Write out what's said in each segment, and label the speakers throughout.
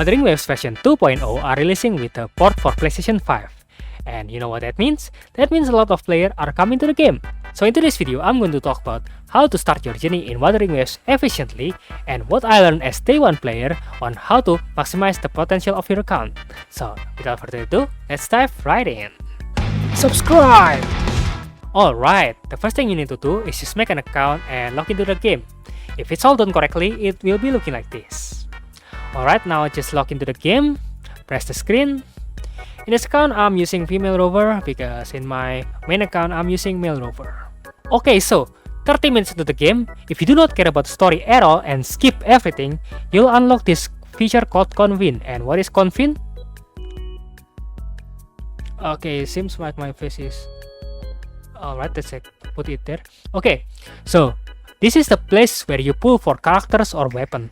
Speaker 1: Wuthering Waves version 2.0 are releasing with a port for PlayStation 5. And you know what that means? That means a lot of players are coming to the game. So in today's video, I'm going to talk about how to start your journey in Wuthering Waves efficiently and what I learned as day 1 player on how to maximize the potential of your account. So without further ado, let's dive right in. Subscribe! Alright, the first thing you need to do is just make an account and log into the game. If it's all done correctly, it will be looking like this. Alright, now just log into the game, press the screen. In this account, I'm using female rover because in my main account, I'm using male rover. Okay, so 30 minutes into the game, if you do not care about the story at all and skip everything, you'll unlock this feature called Convene. And what is Convene? Okay, seems like my face is... Alright, let's put it there. Okay, so this is the place where you pull for characters or weapon,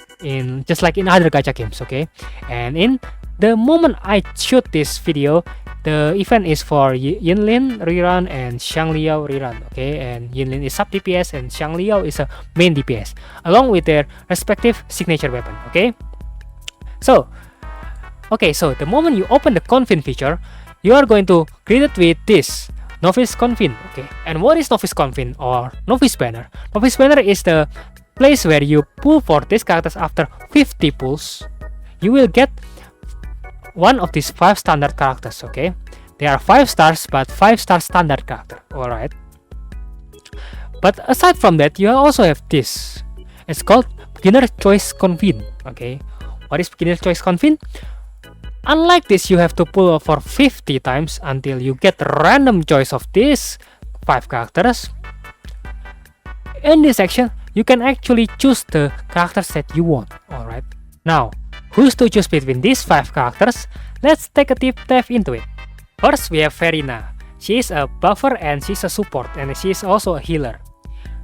Speaker 1: just like in other gacha games, okay? And in the moment I shoot this video, the event is for Yinlin rerun and Xiangliao rerun, okay? And Yinlin is sub DPS and Xiangliao is a main DPS, along with their respective signature weapon, okay? So the moment you open the Convene feature, you are going to greet it with this. Novice Convene, okay. And what is Novice Convene or Novice Banner? Novice Banner is the place where you pull for these characters. After 50 pulls, you will get one of these 5 standard characters, okay. They are 5 stars, but 5-star standard character, alright. But aside from that, you also have this. It's called Beginner Choice Convene, okay. What is Beginner Choice Convene? Unlike this, you have to pull for 50 times until you get random choice of these 5 characters. In this section, you can actually choose the characters that you want, alright. Now, who's to choose between these 5 characters? Let's take a deep dive into it. First, we have Verina. She is a buffer and she's a support, and she is also a healer.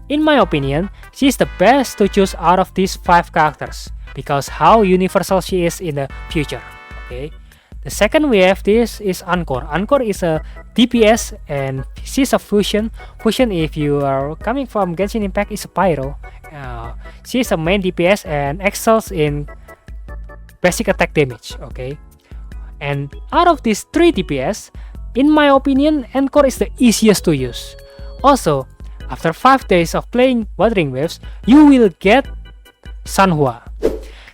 Speaker 1: In my opinion, she is the best to choose out of these 5 characters because how universal she is in the future. Okay. The second we have this is Encore. Encore is a DPS and she's a fusion. Fusion, if you are coming from Genshiниmpact, is a pyro. She's a main DPS and excels in basic attack damage. Okay. And out of these 3 DPS, in my opinion, Encore is the easiest to use. Also, after 5 days of playing Wuthering Waves, you will get Sanhua.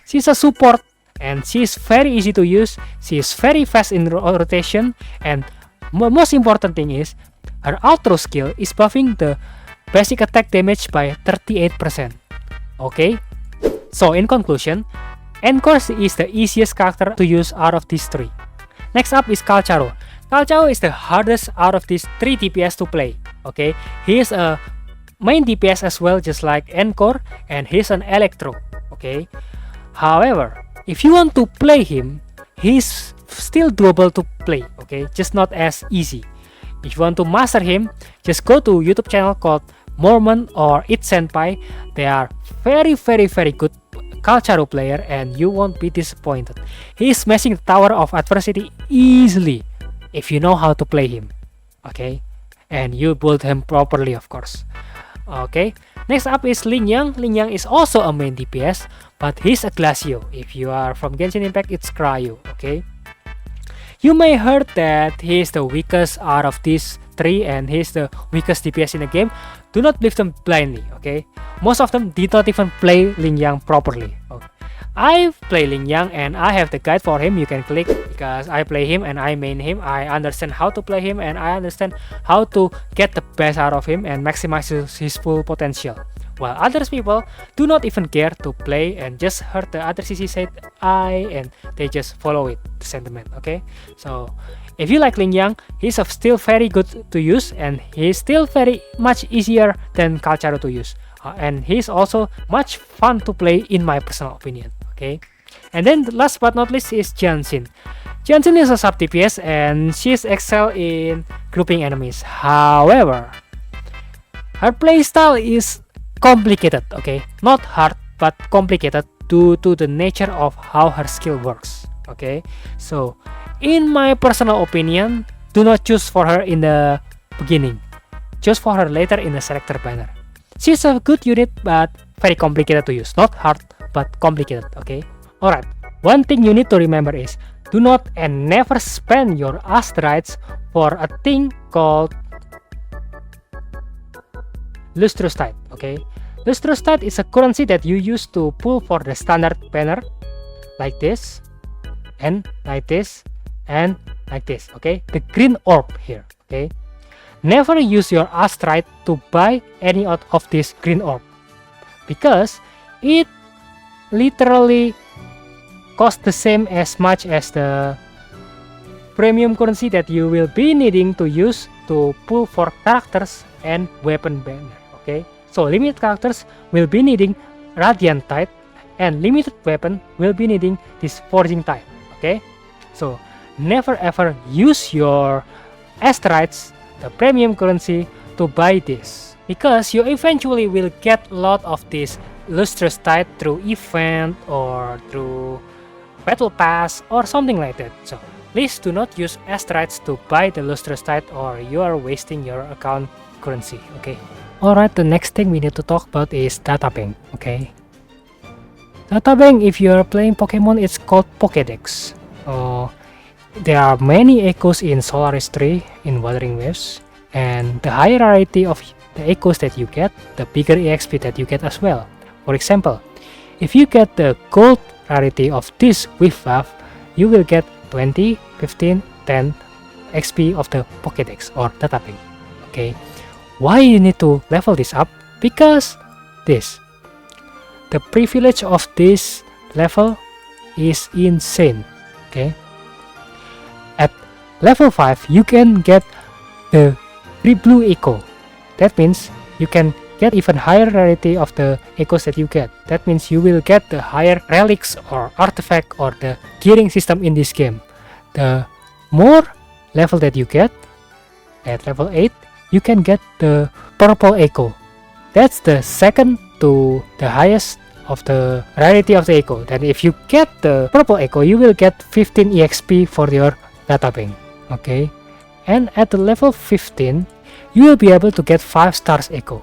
Speaker 1: She's a support. And she is very easy to use, she is very fast in rotation, and most important thing is, her outro skill is buffing the basic attack damage by 38%. Okay? So in conclusion, Encore is the easiest character to use out of these 3. Next up is Calcharo. Calcharo is the hardest out of these 3 DPS to play. Okay? He is a main DPS as well, just like Encore, and he's an Electro. Okay? However, if you want to play him, he's still doable to play, okay? Just not as easy. If you want to master him, just go to YouTube channel called Mormon or It Senpai. They are very good Calcharo player and you won't be disappointed. He is smashing the Tower of Adversity easily if you know how to play him, okay? And you build him properly, of course. Okay, next up is Ling Yang. Ling Yang is also a main DPS, but he's a Glacio. If you are from Genshiниmpact, it's Cryo, okay? You may heard that he is the weakest out of these 3 and he's the weakest DPS in the game. Do not believe them blindly, okay? Most of them did not even play Ling Yang properly. Okay. I play Ling Yang and I have the guide for him. You can click because I play him and I main him. I understand how to play him and I understand how to get the best out of him and maximize his full potential. While other people do not even care to play and just heard the other CC said I and they just follow it, the sentiment, okay? So if you like Ling Yang, he's still very good to use and he's still very much easier than Calcharo to use. And he's also much fun to play in my personal opinion, okay? And then last but not least is Jianxin. Jianxin is a sub DPS and she's excel in grouping enemies. However, her playstyle is complicated, okay? Not hard, but complicated due to the nature of how her skill works, okay? So, in my personal opinion, do not choose for her in the beginning. Choose for her later in the selector banner. She's a good unit, but very complicated to use. Not hard, but complicated, okay? Alright, one thing you need to remember is, do not and never spend your asteroids for a thing called lustrosite. Okay, lustrosite is a currency that you use to pull for the standard banner, like this, and like this, and like this. Okay, the green orb here. Okay, never use your asteroid to buy any out of this green orb, because it literally costs the same as much as the premium currency that you will be needing to use to pull for characters and weapon banner. Okay, so limited characters will be needing radiant tide, and limited weapon will be needing this forging tide. Okay, so never ever use your asteroids, the premium currency, to buy this, because you eventually will get a lot of this lustrous tide through event or through battle pass or something like that. So please do not use asteroids to buy the lustrous tide, or you are wasting your account currency. Okay, alright, the next thing we need to talk about is data bank. Okay, data bank, if you are playing Pokemon, it's called Pokédex. There are many echoes in Solaris 3 in Wuthering Waves, and the higher rarity of the echoes that you get, the bigger EXP that you get as well. For example, if you get the gold rarity of this Wiff-Waff, you will get 20, 15, 10 XP of the Pokédex or data bank. Okay, why you need to level this up? Because the privilege of this level is insane. Okay, at level 5 you can get the blue echo. That means you can get even higher rarity of the echoes that you get. That means you will get the higher relics or artifact or the gearing system in this game. The more level that you get, at level 8 you can get the purple echo. That's the second to the highest of the rarity of the echo. Then if you get the purple echo, you will get 15 EXP for your data bank. Okay, and at the level 15 you will be able to get 5 stars echo.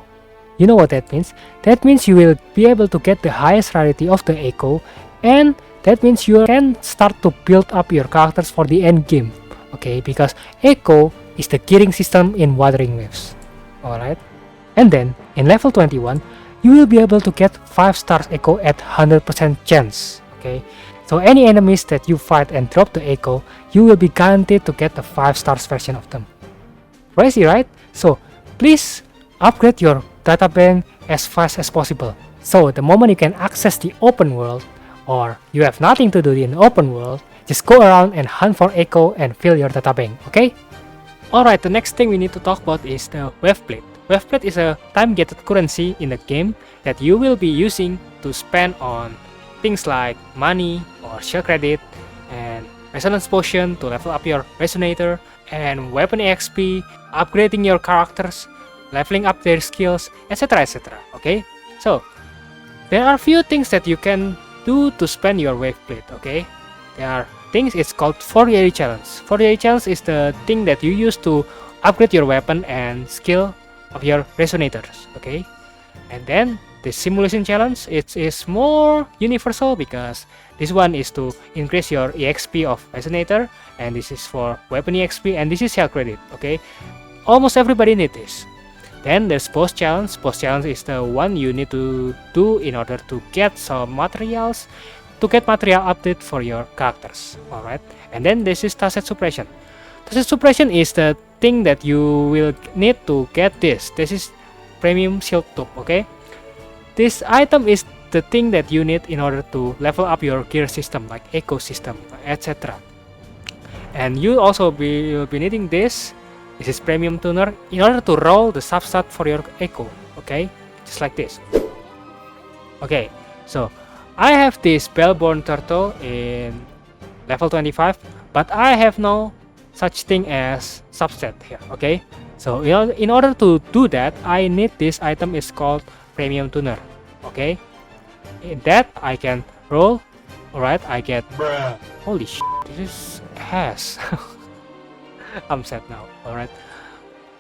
Speaker 1: You know what that means? That means you will be able to get the highest rarity of the echo, and that means you can start to build up your characters for the end game. Okay, because echo is the gearing system in Wuthering Waves. Alright, and then in level 21 you will be able to get 5 stars echo at 100% chance. Okay, so any enemies that you fight and drop the echo, you will be guaranteed to get the 5 stars version of them. Crazy, right? So please upgrade your data bank as fast as possible. So the moment you can access the open world, or you have nothing to do in the open world, just go around and hunt for echo and fill your data bank. Okay? Alright, the next thing we need to talk about is the wave plate. Wave plate is a time-gated currency in the game that you will be using to spend on things like money or shell credit and resonance potion to level up your resonator, and weapon EXP, upgrading your characters, leveling up their skills, etc, etc. Okay, so there are few things that you can do to spend your wave plate. Okay, there are things, it's called 4 yearly challenge. 4 yearly challenge is the thing that you use to upgrade your weapon and skill of your resonators. Okay, and then the simulation challenge, it is more universal because this one is to increase your EXP of resonator, and this is for weapon EXP, and this is shell credit. Okay, almost everybody needs this. Then there's post challenge. Post challenge is the one you need to do in order to get some materials, to get material update for your characters. Alright, and then this is tasset suppression. Tasset suppression is the thing that you will need to get this. This is premium shield tube. Okay, this item is the thing that you need in order to level up your gear system, like ecosystem, etc. And you also will be needing this. This is premium tuner in order to roll the substat for your echo. Okay, just like this. Okay, so I have this bellborn turtle in level 25, but I have no such thing as substat here. Okay, so in order to do that, I need this item, is called premium tuner. Okay, in that I can roll. Alright, I get holy shit, this is ass. I'm sad now. Alright,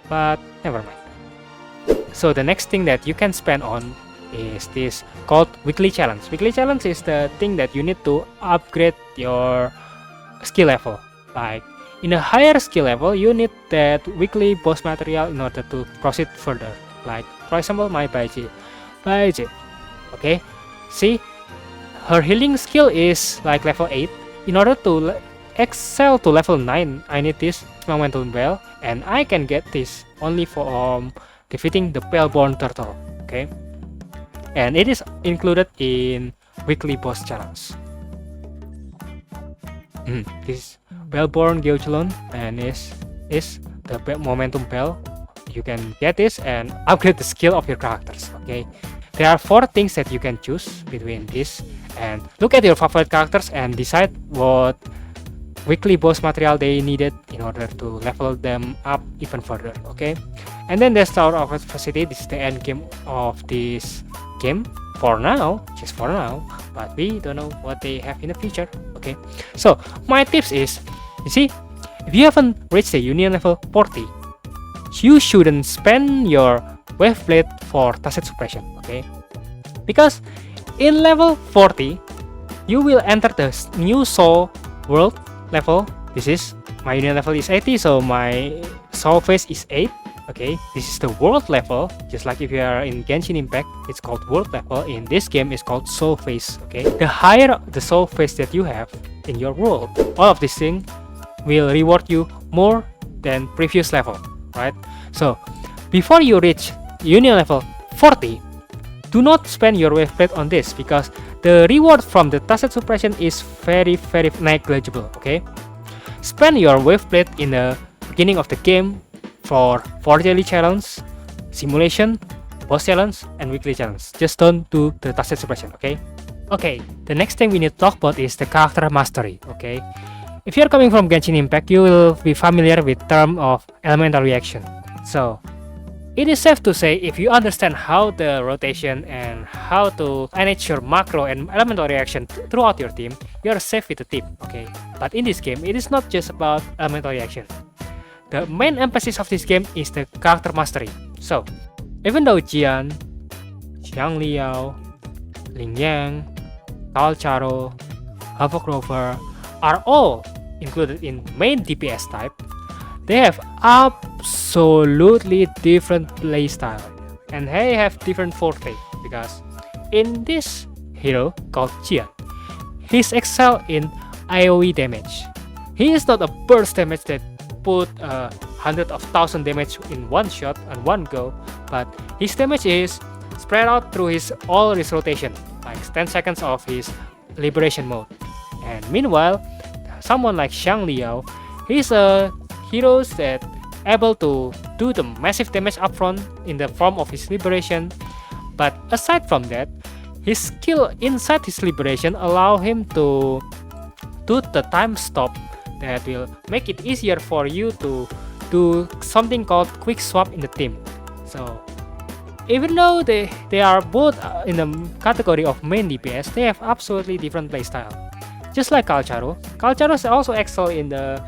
Speaker 1: but never mind. So the next thing that you can spend on is this called weekly challenge. Weekly challenge is the thing that you need to upgrade your skill level. Like in a higher skill level, you need that weekly boss material in order to proceed further. Like for example, my Baiji. Okay, see, her healing skill is like level 8. In order to excel to level 9, I need this momentum bell, and I can get this only from defeating the Paleborn turtle. Okay, and it is included in weekly boss challenge. This Paleborn Geuchelon, and is the momentum bell. You can get this and upgrade the skill of your characters. Okay, there are 4 things that you can choose between this, and look at your favorite characters and decide what weekly boss material they needed in order to level them up even further. Okay, and then there's Tower of Adversity. This is the end game of this game for now, just for now, but we don't know what they have in the future. Okay, so my tips is, you see, if you haven't reached the union level 40, you shouldn't spend your wave blade for tacit suppression. Okay, because in level 40 you will enter the new soul world level. This is my union level is 80, so my soul phase is 8. Okay, this is the world level. Just like if you are in Genshin Impact, it's called world level. In this game, it's called soul phase. Okay, the higher the soul phase that you have in your world, all of these things will reward you more than previous level, right? So before you reach union level 40, do not spend your wave blade on this, because the reward from the tacit suppression is very negligible. Okay, spend your wave blade in the beginning of the game for daily challenge, simulation, boss challenge, and weekly challenge. Just don't do the tacit suppression. Okay, the next thing we need to talk about is the character mastery. Okay, if you're coming from Genshin Impact, you will be familiar with term of elemental reaction. So it is safe to say, if you understand how the rotation and how to manage your macro and elemental reaction throughout your team, you are safe with the team. Okay, but in this game, it is not just about elemental reaction. The main emphasis of this game is the character mastery. So even though Jian, Xiangliao, Lingyang, Calcharo, Rover are all included in main DPS type, they have absolutely different playstyle, and they have different forte. Because in this hero called Jian, he's excel in AoE damage. He is not a burst damage that put 100,000 damage in one shot and one go, but his damage is spread out through all his rotation, like 10 seconds of his liberation mode. And meanwhile, someone like Xiangliao, he's a hero that able to do the massive damage upfront in the form of his liberation, but aside from that, his skill inside his liberation allow him to do the time stop that will make it easier for you to do something called quick swap in the team. So even though they are both in the category of main DPS, they have absolutely different playstyle. Just like Calcharo is also excel in the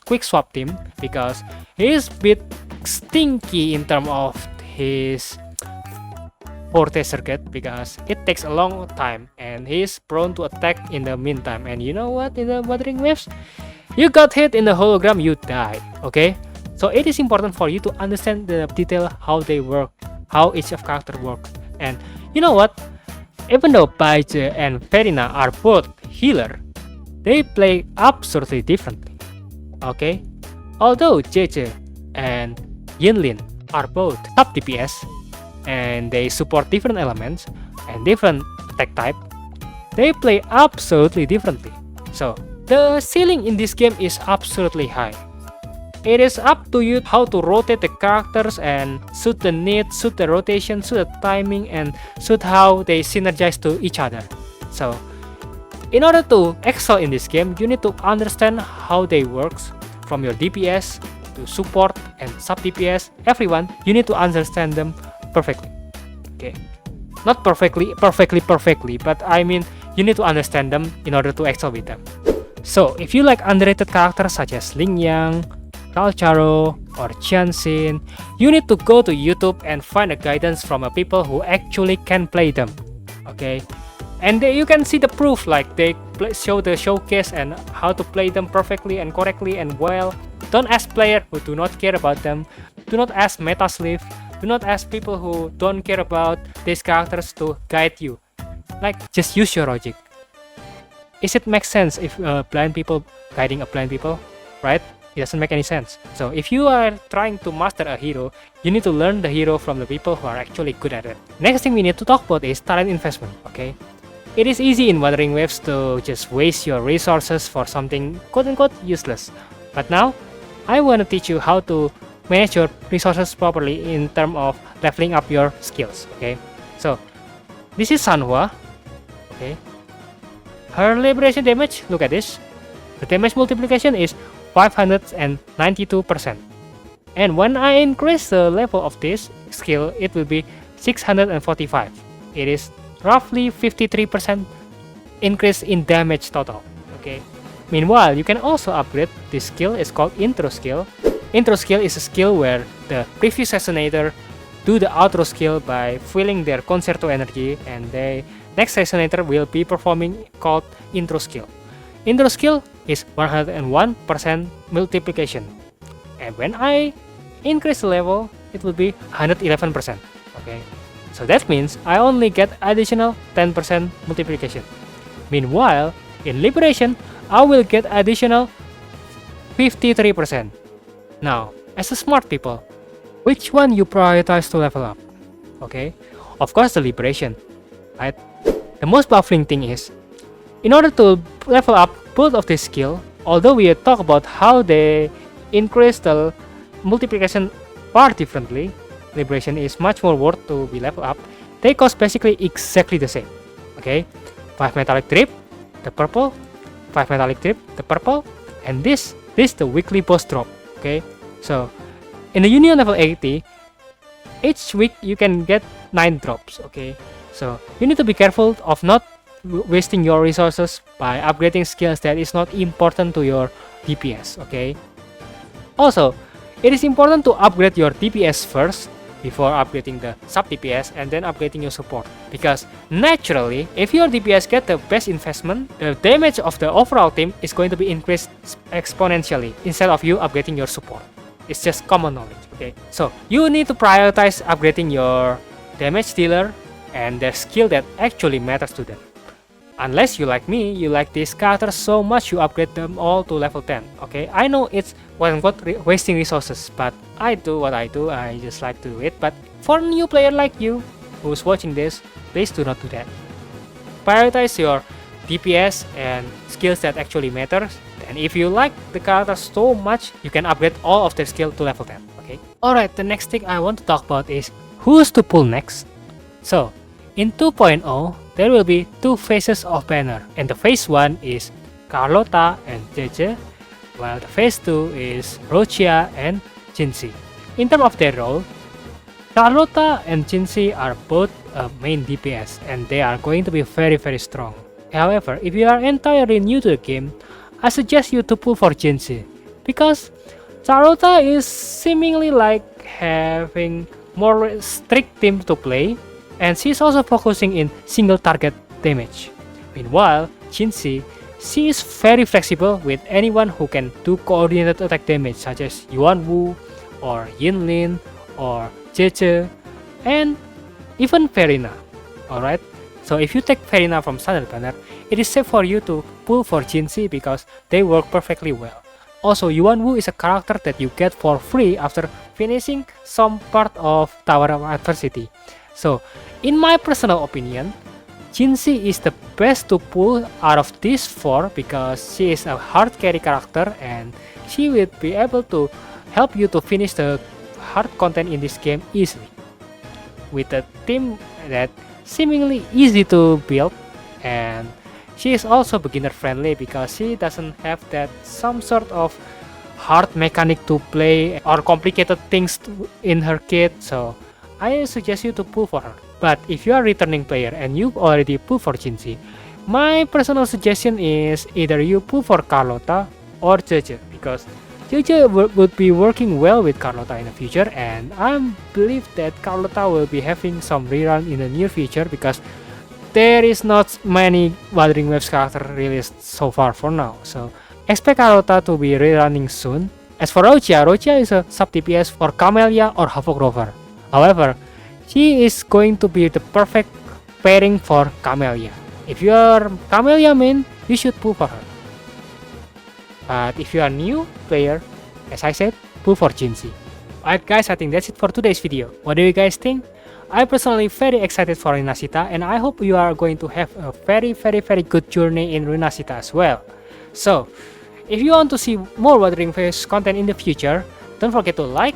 Speaker 1: quick swap team, because he is a bit stinky in terms of his forte circuit, because it takes a long time and he is prone to attack in the meantime. And you know what, in the Wuthering Waves, you got hit in the hologram, you die. Okay, so it is important for you to understand the detail how they work, how each of character works. And you know what, even though Baiji and Verina are both healer, they play absolutely differently. Okay, although JJ and Yinlin are both top DPS and they support different elements and different attack type, they play absolutely differently. So the ceiling in this game is absolutely high. It is up to you how to rotate the characters and suit the need, suit the rotation, suit the timing, and suit how they synergize to each other. So in order to excel in this game, you need to understand how they work, from your DPS to support and sub DPS, everyone, you need to understand them perfectly. Okay, not perfectly, but I mean you need to understand them in order to excel with them. So if you like underrated characters such as Lingyang, Calcharo, or Genshin, you need to go to YouTube and find a guidance from a people who actually can play them. Okay, and you can see the proof, like they show the showcase and how to play them perfectly and correctly and well. Don't ask players who do not care about them. Do not ask meta sleeve. Do not ask people who don't care about these characters to guide you. Like, just use your logic. Is it make sense if blind people guiding a blind people, right? It doesn't make any sense. So if you are trying to master a hero, you need to learn the hero from the people who are actually good at it. Next thing we need to talk about is talent investment, okay? It is easy in Wuthering Waves to just waste your resources for something quote-unquote useless. But now, I want to teach you how to manage your resources properly in terms of leveling up your skills, okay? So, this is Sanhua, okay? Her liberation damage, look at this. The damage multiplication is 592%. And when I increase the level of this skill, it will be 645. It is roughly 53% increase in damage total. Okay. Meanwhile, you can also upgrade this skill. It's called intro skill. Intro skill is a skill where the previous resonator do the outro skill by filling their concerto energy, and the next resonator will be performing called intro skill. Intro skill is 101% multiplication, and when I increase the level, it will be 111%. Okay, so that means I only get additional 10% multiplication. Meanwhile, in liberation, I will get additional 53%. Now, as a smart people, which one you prioritize to level up? Okay, of course the liberation, right? The most baffling thing is, in order to level up both of this skill, although we talk about how they increase the multiplication far differently, liberation is much more worth to be leveled up. They cost basically exactly the same. Okay, 5 metallic drip, the purple, 5 metallic drip, the purple, and this the weekly boss drop. Okay, so in the Union level 80, each week you can get 9 drops. Okay, so you need to be careful of not wasting your resources by upgrading skills that is not important to your DPS. Okay, also it is important to upgrade your DPS first before upgrading the sub DPS and then upgrading your support, because naturally if your DPS get the best investment, the damage of the overall team is going to be increased exponentially instead of you upgrading your support. It's just common knowledge. Okay, so you need to prioritize upgrading your damage dealer and their skill that actually matters to them. Unless you like me, you like these characters so much you upgrade them all to level 10. Okay, I know it's quote-unquote wasting resources, but I do what I do. I just like to do it. But for a new player like you who's watching this, please do not do that. Prioritize your DPS and skills that actually matters. And if you like the character so much, you can upgrade all of their skill to level 10. Okay. Alright, the next thing I want to talk about is who's to pull next. So, in 2.0, there will be 2 phases of banner, and the phase 1 is Carlotta and Jeje, while the phase 2 is Rochia and Jinxi. In terms of their role, Carlotta and Jinxi are both main DPS, and they are going to be very strong. However, if you are entirely new to the game, I suggest you to pull for Jinxi, because Carlotta is seemingly like having more strict team to play, and she's also focusing in single target damage. Meanwhile, Jinxi, she is very flexible with anyone who can do coordinated attack damage, such as Yuanwu or Yinlin or Jeje and even Verina. Alright, so if you take Verina from standard banner, it is safe for you to pull for Jinxi because they work perfectly well. Also, Yuanwu is a character that you get for free after finishing some part of Tower of Adversity. So, in my personal opinion, Jinxi is the best to pull out of these 4 because she is a hard carry character and she will be able to help you to finish the hard content in this game easily. With a team that seemingly easy to build, and she is also beginner friendly because she doesn't have that some sort of hard mechanic to play or complicated things in her kit, so I suggest you to pull for her. But if you are a returning player and you've already pulled for Jinxi, my personal suggestion is either you pull for Carlotta or Jeje, because JJ would be working well with Carlotta in the future, and I believe that Carlotta will be having some rerun in the near future because there is not many Wuthering Waves character released so far for now. So expect Carlotta to be rerunning soon. As for Rocha is a sub DPS for Camellia or Havoc Rover. However, she is going to be the perfect pairing for Camellia. If you are Camellia main, you should pull for her. But if you are new player, as I said, pull for Jinxie. Alright guys, I think that's it for today's video. What do you guys think? I'm personally very excited for Runasita, and I hope you are going to have a very good journey in Runasita as well. So, if you want to see more Wuthering Waves content in the future, don't forget to like,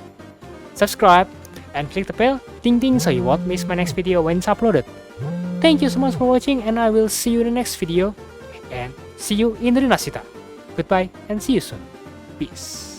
Speaker 1: subscribe, and click the bell ding ding so you won't miss my next video when it's uploaded. Thank you so much for watching, and I will see you in the next video, and see you in Runasita. Goodbye and see you soon. Peace.